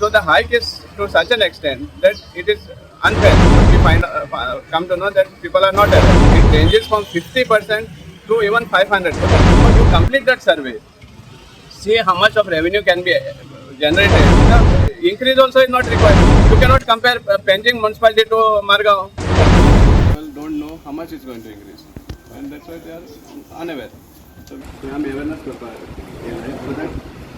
So the hike is to such an extent that it is unfair. We come to know that people are not aware. It ranges from 50% to even 500%. So you complete that survey, see how much of revenue can be generated. The increase also is not required. You cannot compare Penjing municipality to Margao. People don't know how much it's going to increase, and that's why they are unaware. So we have awareness for that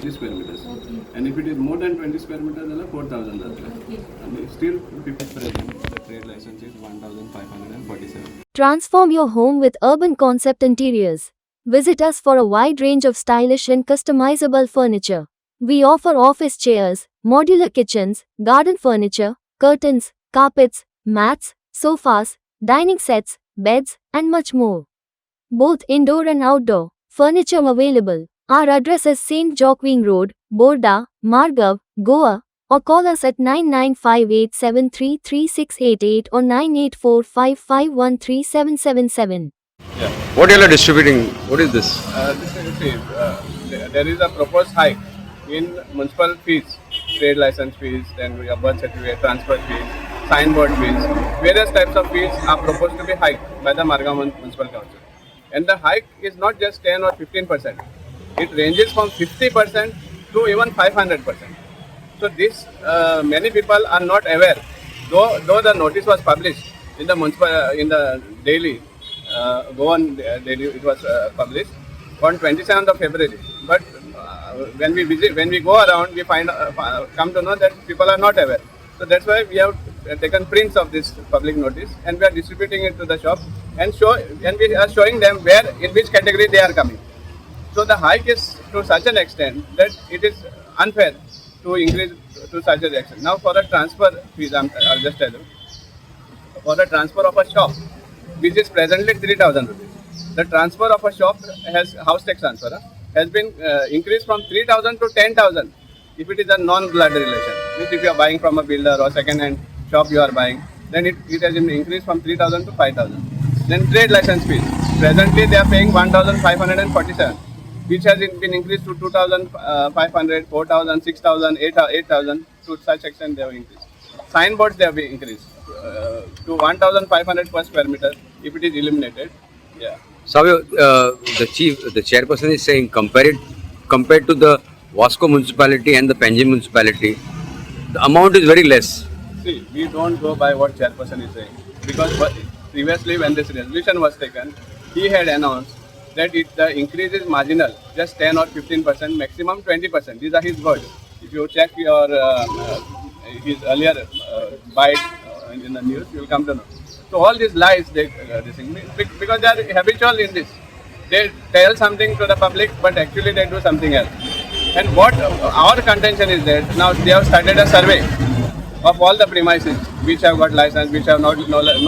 20 square meters. Okay. And if it is more than 20 square meters, then 4,000. Okay. And still, people present, the trade license is 1,547. Transform your home with Urban Concept Interiors. Visit us for a wide range of stylish and customizable furniture. We offer office chairs, modular kitchens, garden furniture, curtains, carpets, mats, sofas, dining sets, beds, and much more. Both indoor and outdoor furniture available. Our address is St. Joaquin Road, Borda, Margao, Goa, or call us at 9958733688 or 9845513777. Yeah. What you are distributing? What is this? There is a proposed hike in municipal fees, trade license fees, then we have birth certificate, transfer fees, signboard fees. Various types of fees are proposed to be hiked by the Margao Municipal Council. And the hike is not just 10 or 15%. It ranges from 50% to even 500%. So this, many people are not aware. Though the notice was published in the daily, Goan daily, it was published on 27th of February. But when we go around, we come to know that people are not aware. So that's why we have taken prints of this public notice and we are distributing it to the shop and we are showing them in which category they are coming. So the hike is to such an extent that it is unfair to increase to such an extent. Now for a transfer fees, I'll just tell you, for a transfer of a shop, which is presently 3,000 rupees. The transfer of a shop house tax transfer has been increased from 3,000 to 10,000 if it is a non-blood relation. Means if you are buying from a builder or second-hand shop you are buying, then it has been increased from 3,000 to 5,000. Then trade license fees. Presently they are paying 1,547, which has been increased to 2,500, 4,000, 6,000, 8,000. To such extent they have increased. Signboards they have been increased to 1,500 per square meter if it is eliminated. Yeah. So the chairperson is saying compared to the Vasco municipality and the Penjing municipality, the amount is very less. See, we don't go by what chairperson is saying because previously when this resolution was taken, he had announced that the increase is marginal, just 10 or 15%, maximum 20%. These are his words. If you check his earlier bite in the news, you will come to know. So all these lies, because they are habitual in this. They tell something to the public, but actually they do something else. And what our contention is that now they have started a survey of all the premises which have got license, which have no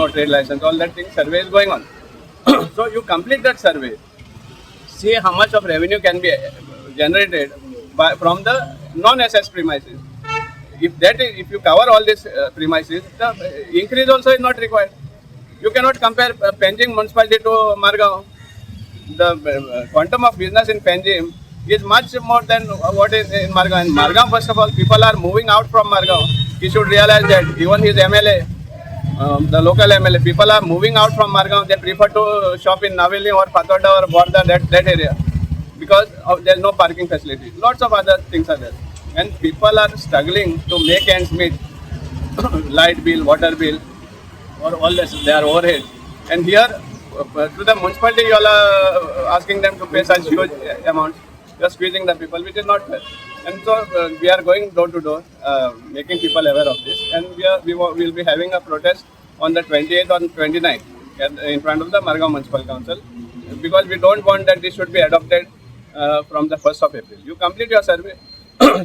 trade license, all that thing, survey is going on. So you complete that survey, see how much of revenue can be generated from the non-SS premises. If you cover all these premises, the increase also is not required. You cannot compare Penjing municipality to Margao. The quantum of business in Penjing is much more than what is in Margao. And Margao, first of all, people are moving out from Margao. He should realize that even his MLA, the local MLA, people are moving out from Margao. They prefer to shop in Navili or Patoda or Borda, that area, because there is no parking facility. Lots of other things are there. And people are struggling to make ends meet, light bill, water bill, or all this, they are overhead. And here, to the municipality, you all are asking them to pay such huge amounts. You are squeezing the people, which is not fair. And so we are going door to door, making people aware of this. And we will be having a protest on the 28th or 29th in front of the Margao Municipal Council, because we don't want that this should be adopted from the 1st of April. You complete your survey,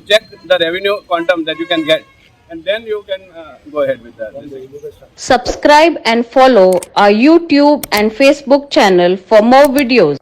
check the revenue quantum that you can get, and then you can go ahead with that. Subscribe and follow our YouTube and Facebook channel for more videos.